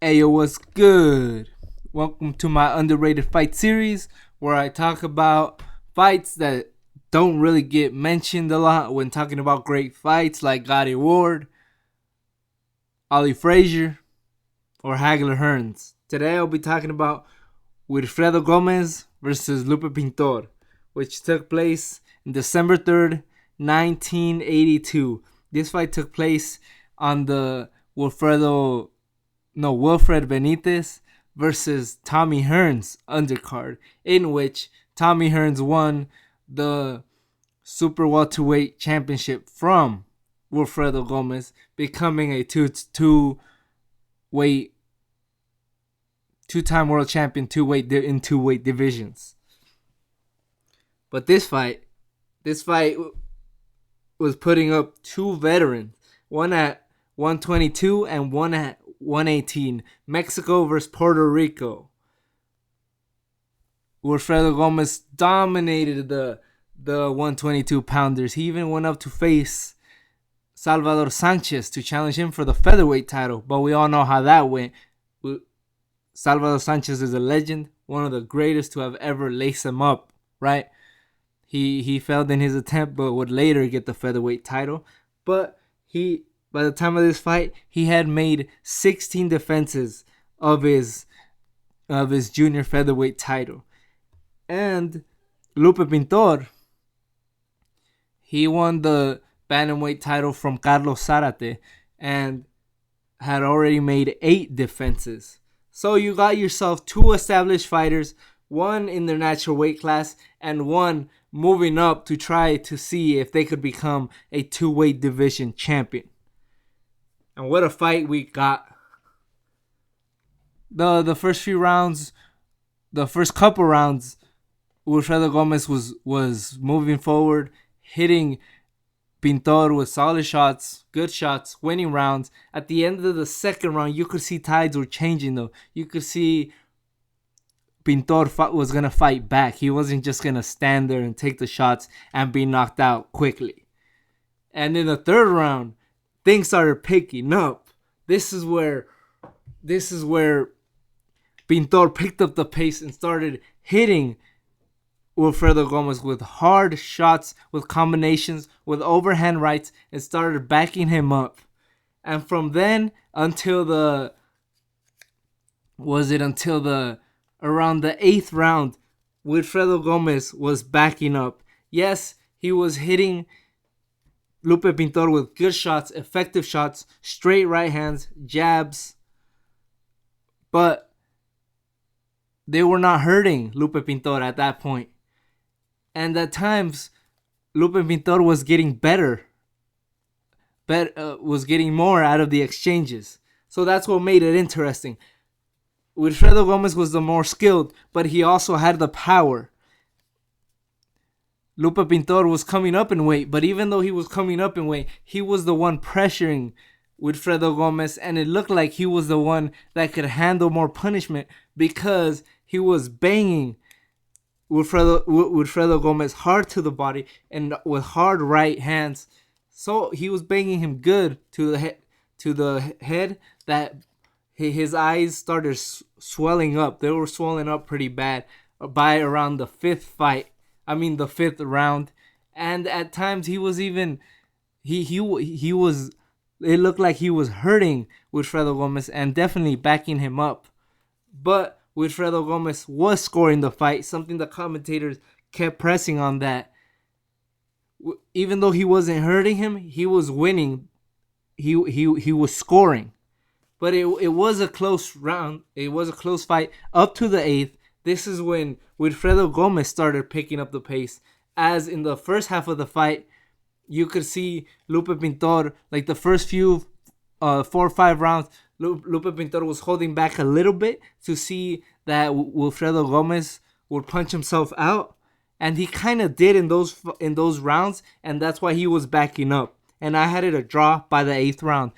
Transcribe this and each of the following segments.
Ayo, what's good? Welcome to my underrated fight series where I talk about fights that don't really get mentioned a lot when talking about great fights like Gotti Ward, Ali Frazier, or Hagler Hearns. Today I'll be talking about Wilfredo Gomez versus Lupe Pintor, which took place on December 3rd, 1982. This fight took place on the Wilfred Benitez versus Tommy Hearns undercard, in which Tommy Hearns won the super welterweight championship from Wilfredo Gomez, becoming a two-time world champion in two-weight divisions. But this fight was putting up two veterans, one at 122 and one at 118. Mexico versus Puerto Rico. Wilfredo Gomez dominated the 122 pounders. He even went up to face Salvador Sanchez to challenge him for the featherweight title, but we all know how that went. Salvador Sanchez is a legend, one of the greatest to have ever laced him up, right? He failed in his attempt, but would later get the featherweight title. But by the time of this fight, he had made 16 defenses of his junior featherweight title. And Lupe Pintor, he won the bantamweight title from Carlos Zarate and had already made 8 defenses. So you got yourself 2 established fighters, one in their natural weight class and one moving up to try to see if they could become a 2-weight division champion. And what a fight we got. The first few rounds, the first couple rounds, Wilfredo Gomez was moving forward, hitting Pintor with solid shots, good shots, winning rounds. At the end of the second round, you could see tides were changing though. You could see Pintor was going to fight back. He wasn't just going to stand there and take the shots and be knocked out quickly. And in the third round, things started picking up. This is where Pintor picked up the pace and started hitting Wilfredo Gomez with hard shots, with combinations, with overhand rights, and started backing him up. And from then until around the 8th round, Wilfredo Gomez was backing up. Yes, he was hitting Lupe Pintor with good shots, effective shots, straight right hands, jabs, but they were not hurting Lupe Pintor at that point. And at times, Lupe Pintor was getting better, was getting more out of the exchanges. So that's what made it interesting. Wilfredo Gomez was the more skilled, but he also had the power. Lupe Pintor was coming up in weight, but even though he was coming up in weight, he was the one pressuring Wilfredo Gomez, and it looked like he was the one that could handle more punishment because he was banging Wilfredo Gomez hard to the body and with hard right hands. So he was banging him good to the head that his eyes started swelling up. They were swelling up pretty bad by around the 5th round. And at times he was even he was, it looked like he was hurting Wilfredo Gomez and definitely backing him up. But Wilfredo Gomez was scoring the fight, something the commentators kept pressing on, that even though he wasn't hurting him, he was winning. He was scoring. But it was a close round. It was a close fight up to the 8th. This is when Wilfredo Gomez started picking up the pace. As in the first half of the fight, you could see Lupe Pintor, like the first few 4 or 5 rounds, Lupe Pintor was holding back a little bit to see that Wilfredo Gomez would punch himself out. And he kind of did in those rounds, and that's why he was backing up. And I had it a draw by the 8th round.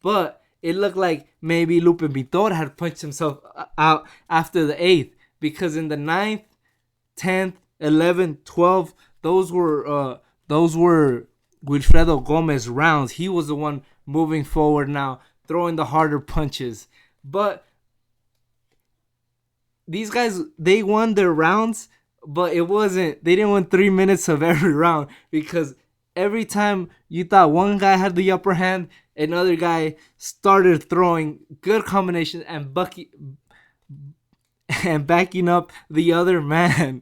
But it looked like maybe Lupe Pintor had punched himself out after the 8th, because in the 9th, 10th, 11th, 12th, those were Wilfredo Gomez rounds. He was the one moving forward now, throwing the harder punches. But these guys, they won their rounds, but it wasn't. They didn't win 3 minutes of every round, because every time you thought one guy had the upper hand, another guy started throwing good combinations and backing up the other man.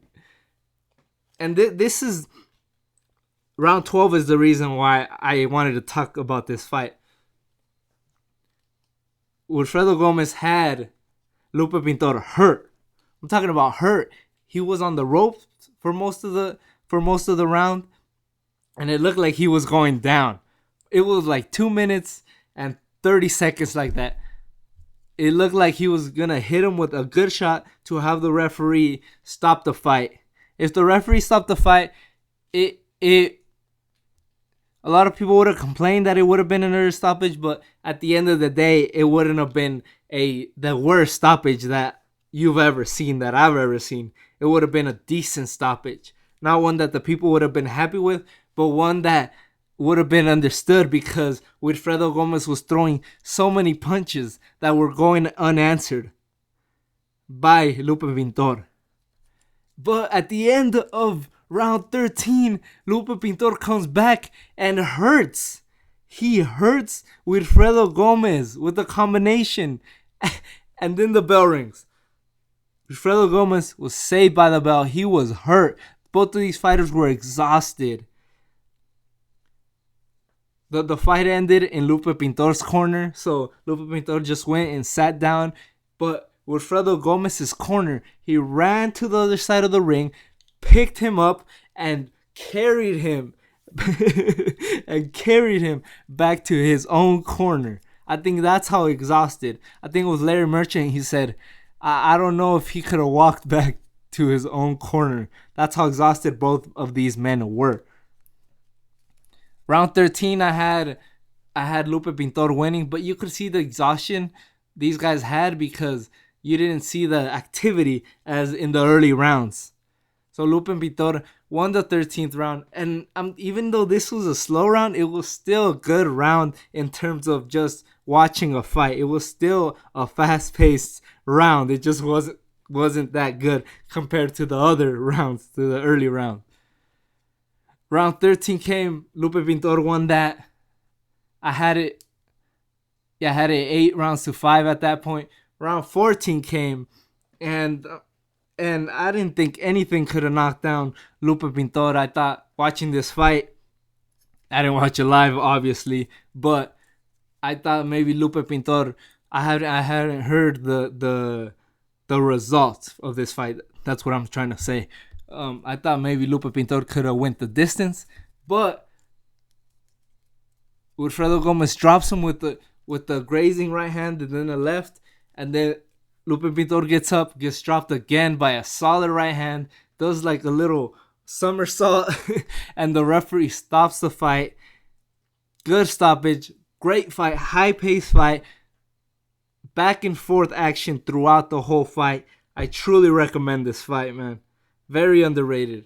And this is round 12 is the reason why I wanted to talk about this fight. Wilfredo Gomez had Lupe Pintor hurt. I'm talking about hurt. He was on the ropes for most of the round, and it looked like he was going down. It was like 2 minutes and 30 seconds like that. It looked like he was gonna hit him with a good shot to have the referee stop the fight. If the referee stopped the fight, it a lot of people would have complained that it would have been another stoppage, but at the end of the day, it wouldn't have been the worst stoppage that you've ever seen, that I've ever seen. It would have been a decent stoppage. Not one that the people would have been happy with, but one that would have been understood, because Wilfredo Gomez was throwing so many punches that were going unanswered by Lupe Pintor. But at the end of round 13, Lupe Pintor comes back and hurts. He hurts Wilfredo Gomez with a combination. And then the bell rings. Wilfredo Gomez was saved by the bell. He was hurt. Both of these fighters were exhausted. The fight ended in Lupe Pintor's corner. So Lupe Pintor just went and sat down. But Wilfredo Gomez's corner, he ran to the other side of the ring, picked him up, and carried him back to his own corner. I think that's how exhausted. I think it was Larry Merchant. He said, I don't know if he could have walked back to his own corner. That's how exhausted both of these men were. Round 13, I had Lupe Pintor winning, but you could see the exhaustion these guys had because you didn't see the activity as in the early rounds. So Lupe Pintor won the 13th round, and even though this was a slow round, it was still a good round in terms of just watching a fight. It was still a fast-paced round. It just wasn't that good compared to the other rounds, to the early round. Round 13 came. Lupe Pintor won that. I had it 8 rounds to 5 at that point. Round 14 came, and I didn't think anything could have knocked down Lupe Pintor. I thought watching this fight, I didn't watch it live, obviously, but I thought maybe Lupe Pintor. I hadn't heard the results of this fight. That's what I'm trying to say. I thought maybe Lupe Pintor could have went the distance, but Wilfredo Gomez drops him with the grazing right hand and then the left, and then Lupe Pintor gets up, gets dropped again by a solid right hand, does like a little somersault, and the referee stops the fight. Good stoppage, great fight, high-paced fight, back and forth action throughout the whole fight. I truly recommend this fight, man. Very underrated.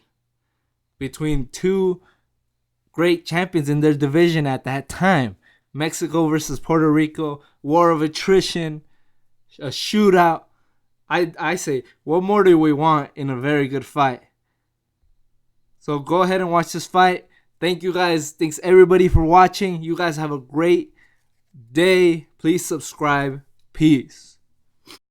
Between two great champions in their division at that time. Mexico versus Puerto Rico, war of attrition, a shootout. I say, what more do we want in a very good fight? So go ahead and watch this fight. Thank you guys. Thanks everybody for watching. You guys have a great day. Please subscribe. Peace.